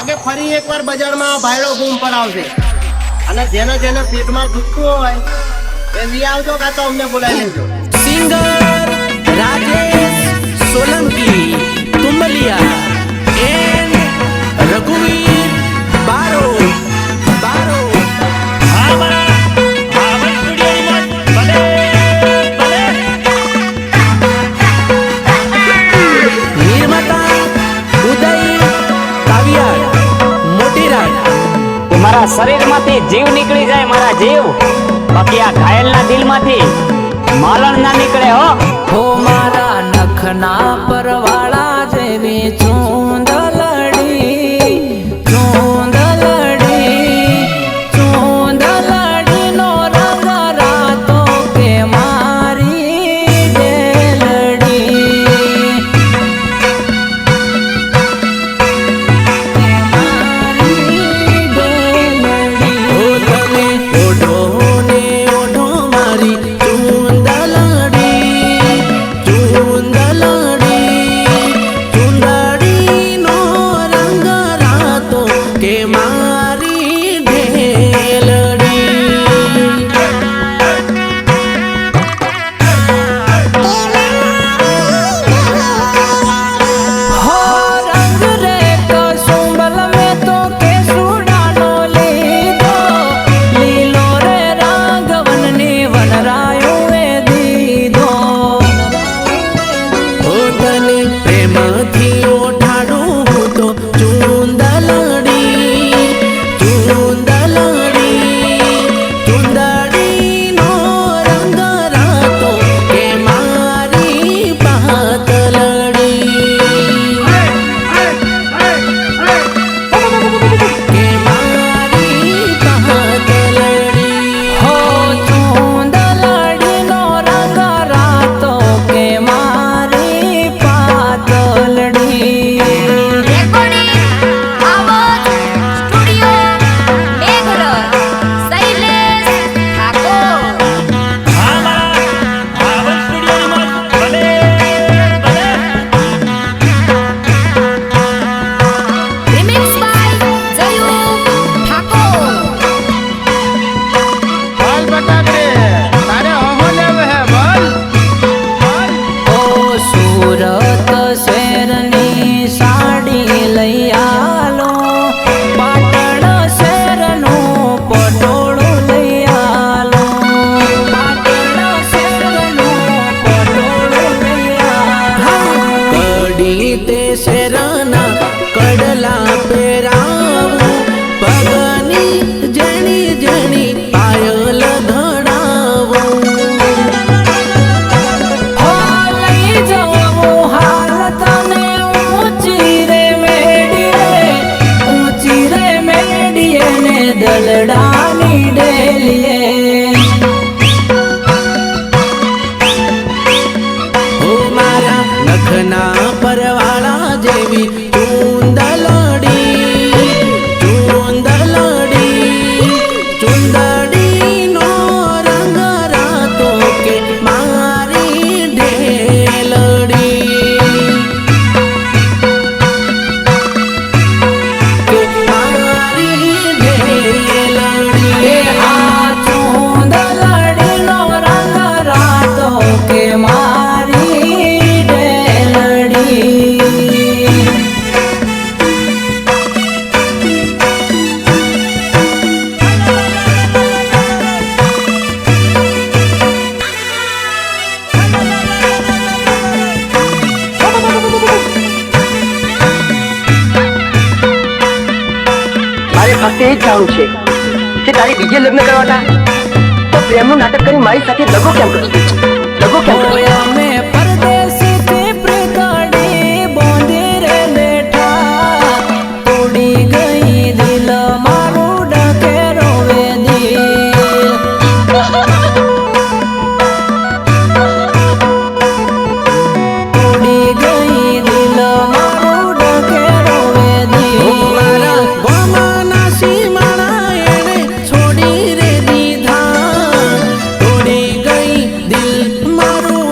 વાગે ફરી એકવાર બજારમાં ભાઈડો ઘૂમ પર આવશે અને જેને જેને પેટમાં દુખતું હોય એ વી આવજો કાં તો અમને બોલાવી લેજો. સિંગર રાજેશ સોલંકી તુંબલિયા એન્ડ રઘુવીર બારો બારો. હા મારા ભાવન સ્ટુડિયોમાં ભલે ભલે. નિર્માતા ઉદય કાવિયાડ મોટીરાજ. મારા શરીરમાંથી જીવ નીકળી જાય મારા જીવ, બાકી આ ઘાયલના દિલમાંથી માલણ ના નીકળે હો. હો મારા નખના પરવાળા જેવી ચૂંદલડી ચૂંદલડી ચૂંદલડીનો રંગ રાતો કે મારી ડેલડી ઓ તમે ઓઢો ને ઓઢો મારી ચૂંદલડી ચૂંદલડી ચૂંદડીનો રંગ રાતો કે મારી ઢેલડી. હો રંગ રે કસુંબલ મેં તો કેસુડાનો લીધો, લીલો રે રાઘવનની વનરાયું એ દીધો. ઓ તને પ્રેમથી ઓઢાડું હું તો ચૂંદલડી ચૂંદલડી ચૂંદડીનો રંગ રાતો કે મારી પાતલડી કે મારી પાતલડી. હો ચૂંદલડીનો રંગ રાતો કે મારી પાતલડી. રેકોર્ડિંગ આવાજ સ્ટુડિયો મેઘરજ શૈલેષ ઠાકોર. હા મારા ભાવન સ્ટુડિયોમાં ભલે ભલે. Remix by જયુ Thakor. બોલ બટાકડે તારે ઓહો લેવે હે બોલ બોલ. ઓ સુરત શહેરની સાડી લઈ આલો, પાટણ શહેરનું પટોળું લઈ આલો, પાટણ શહેરનું પટોળું લઈ આલો. કડી તે શહેરના કડલા પહેરાવું, પગની જણી જણી પાયલ ઘડાવું. હો લઈ જવું હાલ તને ઊંચી રે મેડીએ ને દલડાની ડેલીએ. હો મારા નખના પરવાળા જેવી ચૂંદલડી ચૂંદલડી ચૂંદડીનો રંગ રાતો કે મારી ઢેલડી કે મારી ઢેલડી. એ આ ચૂંદલડીનો રંગ રાતો કે મારી ઢેલડી. મારે ફક્ત એ જ જાણવું છે કે તારે બીજે લગ્ન કરવાના તો પ્રેમનું નાટક કરી મારી સાથે લગો કેમ કરશું? લગો કેમ કરશું? ઓય અમે પરદેશીથી પ્રીતડી બોંધી રે બેઠા, તોડી ગઈ દિલ મારું ડકે રોવે દિલ. તોડી ગઈ દિલ મારું ડકે રોવે દિલ. મારા ગોમાના સીમાડા એણે છોડી રે દીધા, તોડી ગઈ દિલ મારું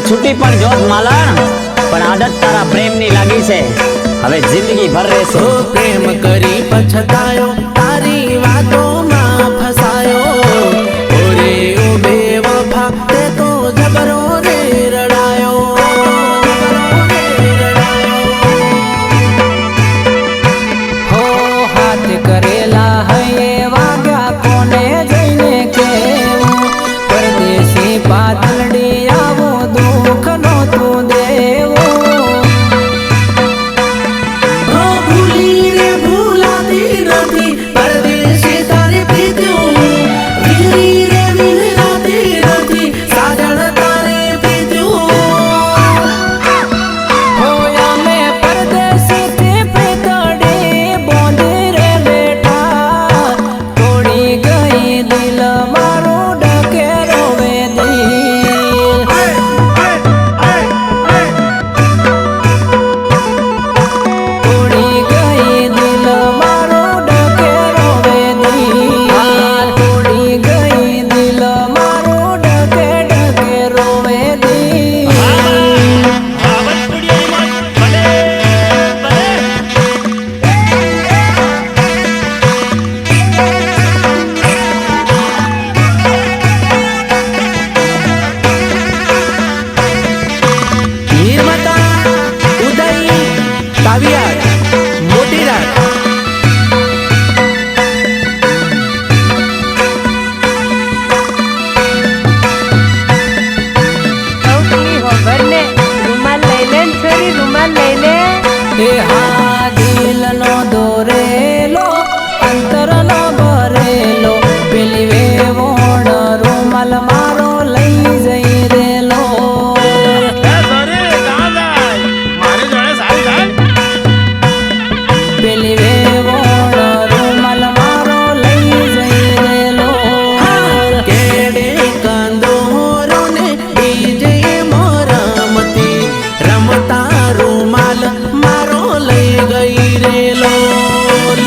છૂટી પણ જોત માલણ, પણ આદત તારા પ્રેમની લાગી છે, હવે જિંદગી ભર રહેશે. ઓ પ્રેમ કરી પછતાયો, તારી વાતોમાં ફસાયો. ઓરે ઓ બેવફા, તે તો જબરો રે રડાયો. હો હાથ કરેલા હૈયે વાગ્યા કોને જઈને કેવું, પરદેશી પાતળડી આવો દુઃખ નહોતું દેવું. ઓ ભૂલી રે ભૂલાતી નથી, પરદેશી તારી પ્રીત્યું. વીરી રે વિહરાતી નથી, સાજણ તારી પ્રીત્યું. હોયા મે પરદેશીથી પ્રીતડી બોંધી રે બેટા, તોડી ગઈ દિલ મારું ડકે રોવે દિલ. તોડી ગઈ દિલ મારું ડકે રોવે દિલ. તોડી ગઈ દિલ મારું ડકે ડકે રોવે દિલ. આવાજ સ્ટુડિયોની મોજ ભલે ભલે. નિર્માતા ઉદય કાવિયાર, મોટી રાત. એ હા દિલનો દોરેલો, અંતરનો ભરેલો, પેલી વેવોણ રૂમાલ મારો લઈ જઈ રેલો. પેલી વેવોણ રૂમાલ મારો લઈ જઈ રેલો. કેડે કાંદોરો ને બીજે મોરમતી, રમતા રૂમાલ મારો લઈ ગઈ રે લોલ.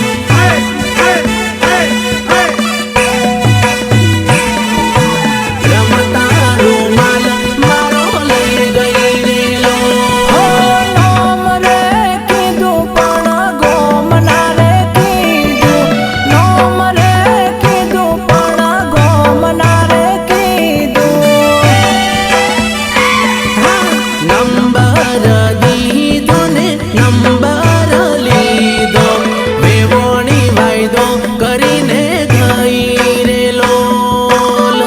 રમતા રૂમાલ મારો લઈ ગઈ રે હો લોલ. નામ રે કીધું પણ ગોમ ના રે કીધું, નામ રે કીધું પણ ગોમ ના રે કીધું. નંબર દીધો ને નંબર લીધો, વેવોણી વાયદો કરીને ગઈ રે લોલ.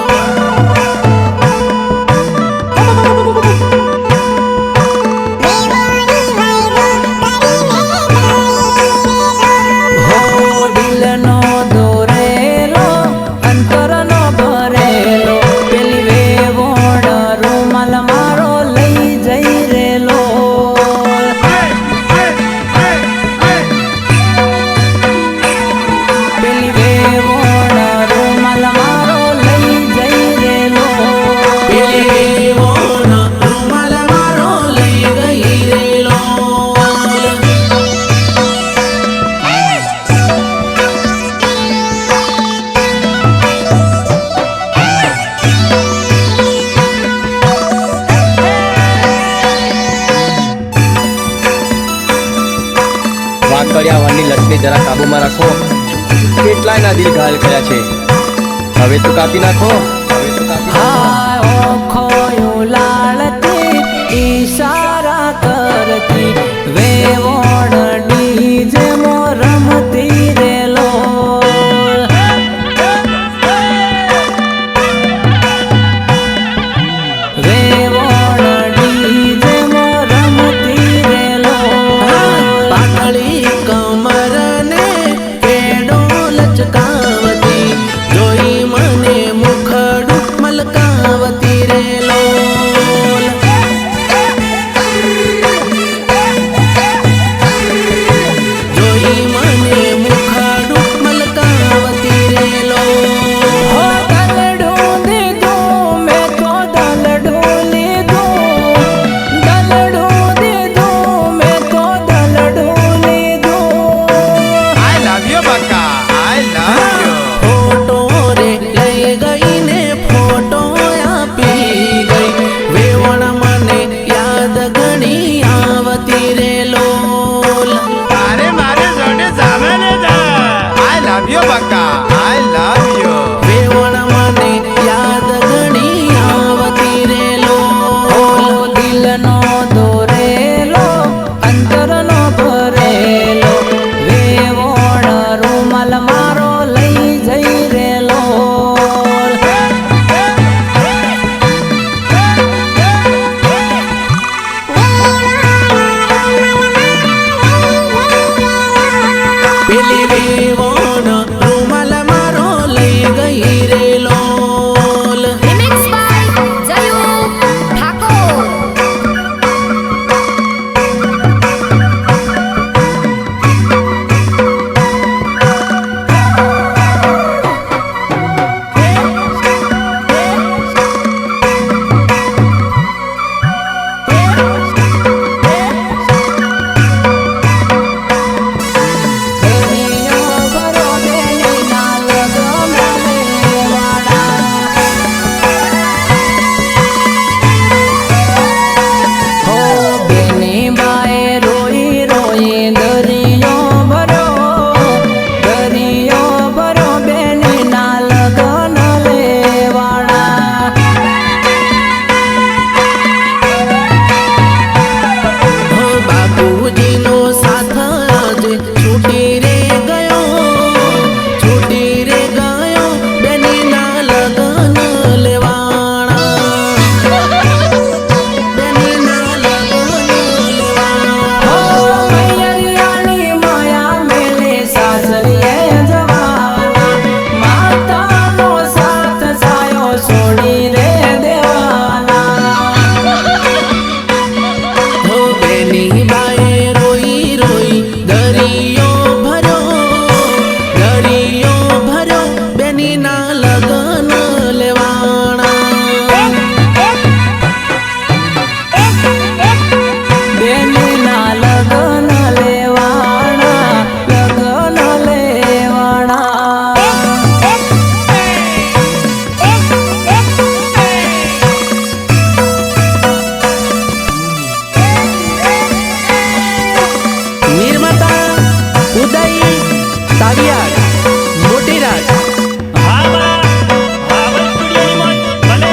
હો દિલનો દોરેલો, અંતરનો ભરેલો, પેલી વેવોણ રૂમાલ મારો લઈ જઈ રેલો. પેલી વેવોણ રૂમાલ મારો લઈ જઈ રેલો. પેલી વેવોનો રૂમાલ મારો લઈ ગઈ રે લોલ. વાંકડિયા વનની લટને જરા કાબુમાં રાખો, કેટલાય ના દિલ ઘાયલ કર્યા છે, હવે તો કાપી નાખો, હવે તો કાપી નાખો. હા ઓખો લાળતી ઈશારા કરતી, વેવોણ ડીજે મો રમતી રેલો. વેવોણ ડીજે મો રમતી રેલો. પાતળી કમર ને કેડો લચકાવતી, જોઈ મને મુખડું મલકા ભાવિયાર મોટી રાત હા બા આવત સ્ટુડિયોની મોજ ભલે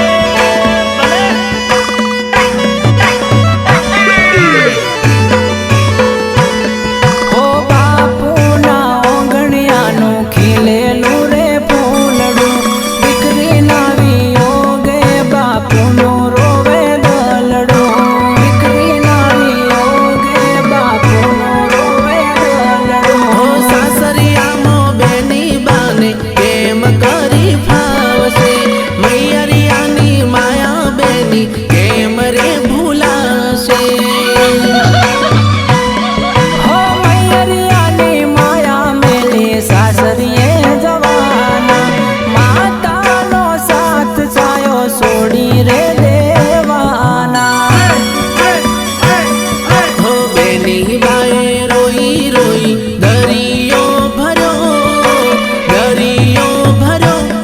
ભલે હો બાપુના ઓગણિયાનું ખીલેલું રે ફૂલડું દીકરી નાવી ઓગે બાપુનું રોવે ગલડું દીકરી નાવી ઓગે બાપુનું રોવે ગલડું હો સાસરિયામાં બેની બાને કેમ કરી ફાવશે મૈયરિયાની માયા બેની કેમ રે ભૂલાશે હો મૈયરિયાની માયા મેલી સાસરીએ જવાના માતાનો સાથ છાયો છોડી રે દેવાના હો બેની બાએ રોઈ રોઈ દરિયો ભર્યો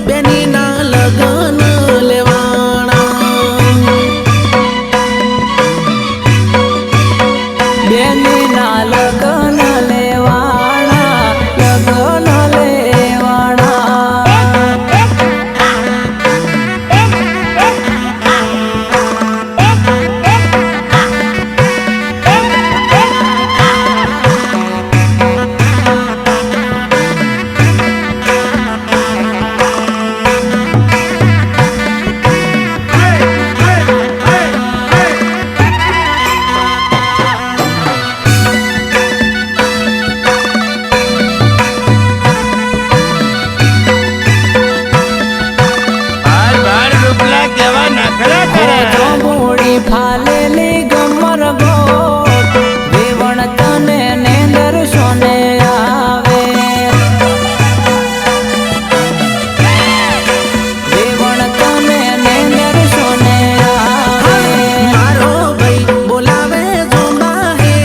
બેનીના લગન લેવાણા બેનીના લગન લેવાણા લગન લેવાણા બાર બાર રૂપિયા કેવા નખરા કરે જોબુડી ફાલેલી ગમર ગોટ વેવણ તને નેંદર સોને આવે વેવણ તને નેંદર સોને આવે મારો ભાઈ બોલાવે જોંબા હે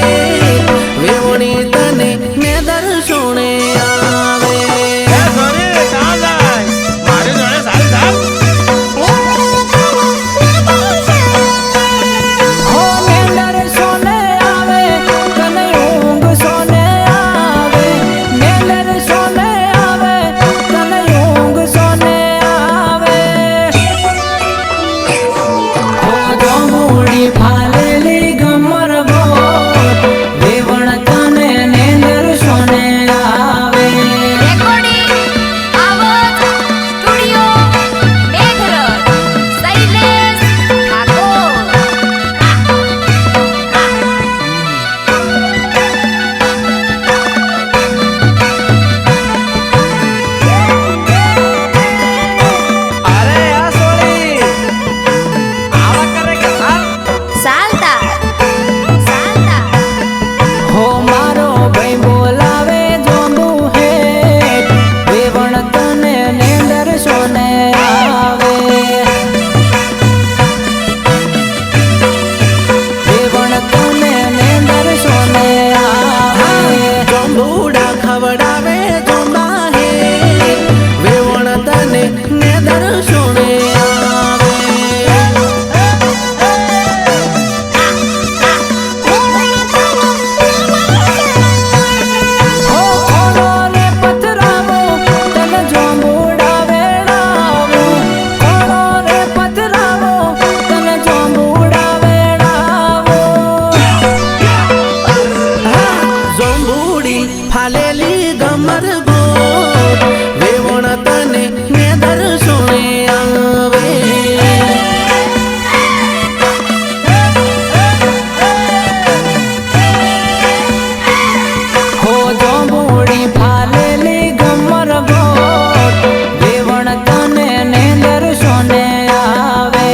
વેવણી તને ને દર્શોણે આવે એ સોરી કાં જાય મારી જોડે સારું સાહેબ હો નેંદર સોને આવે તને ઊંઘ સોને આવે નેંદર સોને આવે તને ઊંઘ સોને આવે હો જોબુડી ફાલેલી ગમર ગોટ વેવણ તને નેંદર સોને આવે રેકોર્ડિંગ આવત સ્ટુડિયો મેઘરજ શૈલેષ ઠાકોર અરે આ સોરી આવા કરે કે સાલતા સાલતા હો મારો ભાઈ બોલાવે જોંબુ હેઠ વેવણ તને નેંદર સોને આવે વેવણ તને નેંદર સોને આવે જોંબુડા ખવડાવે જોંબા હે વેવણ તને ને દર્શોણે આવે હો ખોડો ને પથરાવો તને જોંબુડા વેડાવો ખોડો ને પથરાવો તને જોંબુડા વેડાવો જોંબુડી ફાલેલી ગમર ગોટ વેવણ તને ને દર્શોણે આવે હો જોંબુડી ફાલેલી ગમર ગોટ વેવણ તને નેંદર સોને આવે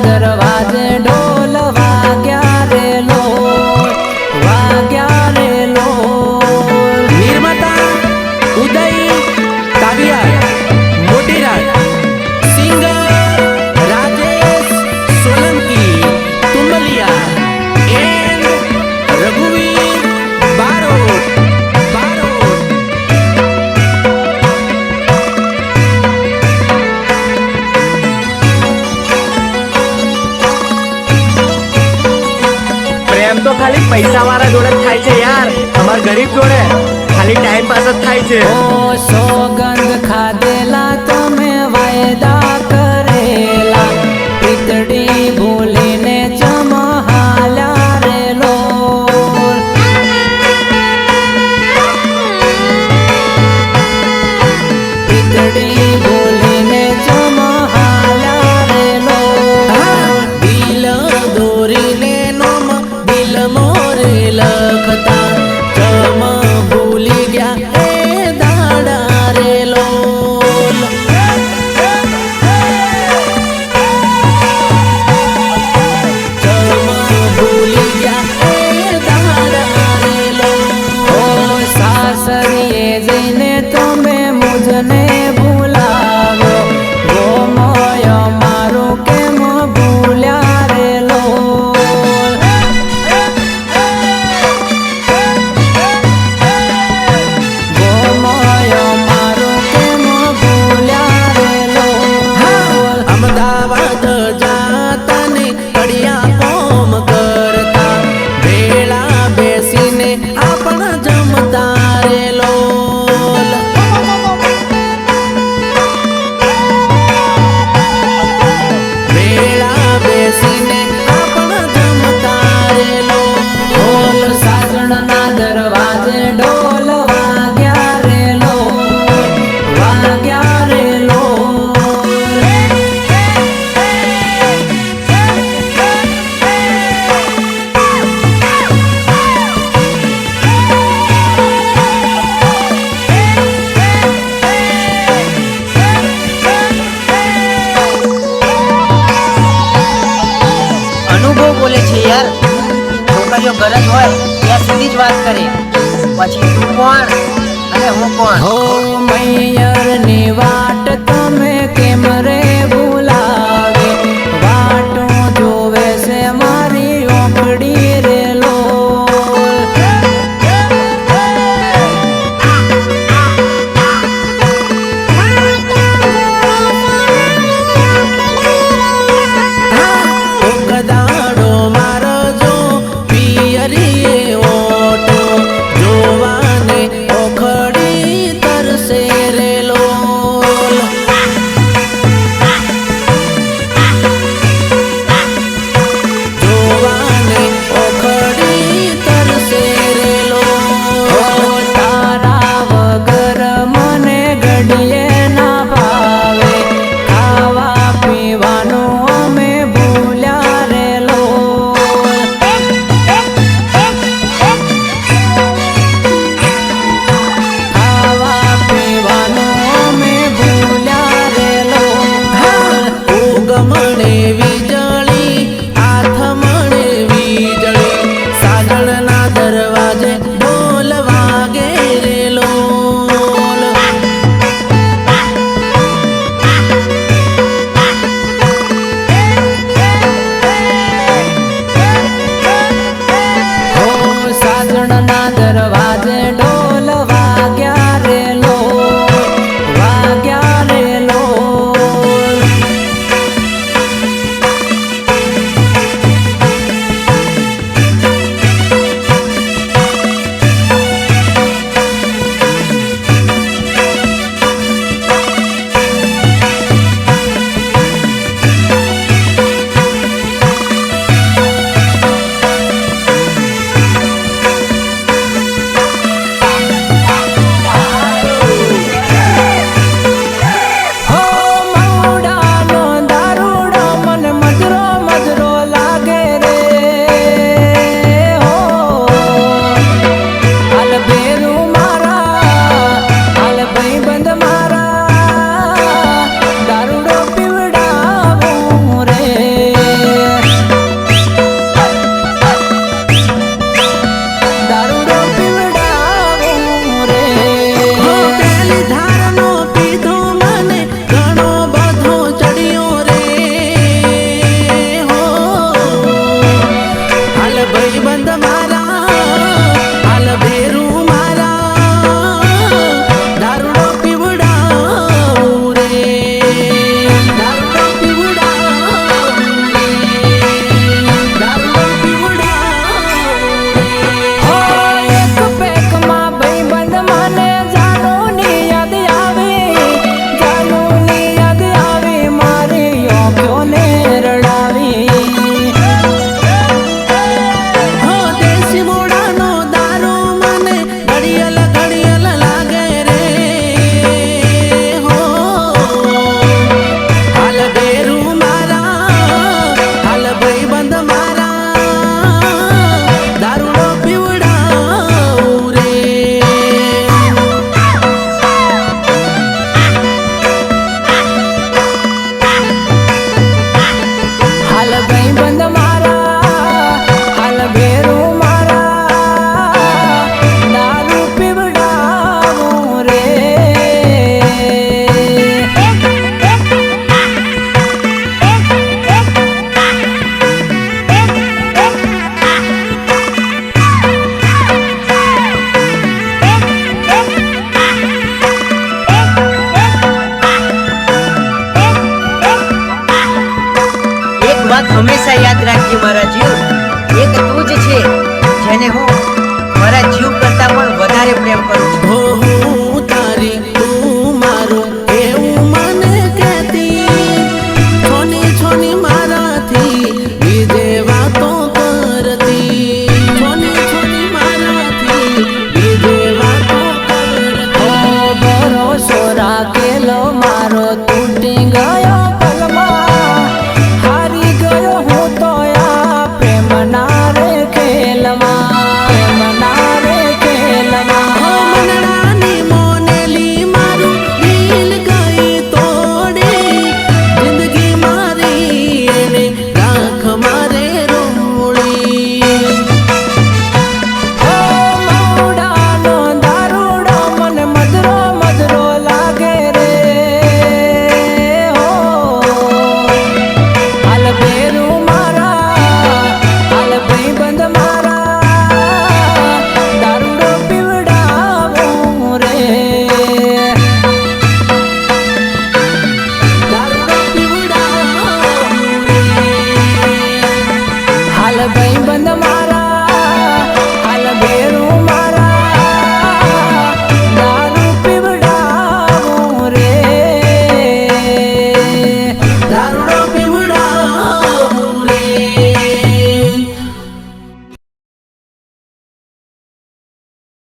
દરવાજે ઢોલ વાગ્યા રે લોલ, વાગ્યા રે લોલ. નિર્માતા ઉદય કાવિયા મોટીરાજ, સિંગર રાજેશ સોલંકી તુંબલિયા એન્ડ રઘુવીર બારોટ. પ્રેમ તો ખાલી પૈસા વાળા જોડે જ થાય છે યાર, અમાર ગરીબ જોડે ખાલી ટાઈમ પાસ જ થાય છે. ઓ સોગંદ ખાધેલા તમે વાયદા કરેલા, પિતડી ભૂલીને ચમહાલ્યા રે લોલ. પિતડી ભૂલીને ચમહાલ્યા રે લોલ. દિલ દોરીને નોમ દિલ મોરે લખતા, ચમ ભૂલી ગયા એ દાડા રે લોલ. ચમ ભૂલી ગયા એ દાડા રે લોલ. ઓ સાસરીએ જઈને તમે મુજને ભૂલાવ્યો, ગોમય મારું કેમ ભૂલ્યા રે લોલ. ગોમય મારું કેમ ભૂલ્યા રે લોલ. અમદાવાદ જાતા ને કડિયા કોમ કરતા, વેળા બેસીને આપણા જમતા રે લોલ. વેળા બેસીને આપણા જમતા રે લોલ. ઢોલ સાસણના દરવાજે ઢોલ વાગ્યા રે લોલ, વાગ્યા રે લોલ. અનુભવ બોલે છે યાર. છોકરીઓ ગરજ હોય ત્યાં સુધી જ વાત કરે, પછી તું કોણ અને હું કોણ. હો મૈયરની વાટ તમે કેમ રે ભૂલાવે, વાટો જોવે છે મારી ઓકડી રે લોલ. દાડો મારો જો પિયરીએ ઓટો, જોવાને ઓખડી તરસે રે લોલ. જોવાને ઓખડી તરસે રે લોલ. તારા વગર મને ઘડીએ ના ભાવે, ખાવા પીવાનું અમે ભૂલ્યા રે લોલ. ખાવા પીવાનું અમે ભૂલ્યા રે લોલ. ઉગમણે વીજળી, આથમણે વીજળી, સાજણના દરવાજે ઢોલ વાગે રે લોલ. હો સાજણના દરવાજે ઢોલ વાગ્યા રે લોલ, વાગ્યા રે લોલ. વાત હંમેશા યાદ રાખજે મારા જીવ એક તું જ છે જેને હું મારા જીવ કરતા પણ વધારે પ્રેમ કરું છું હો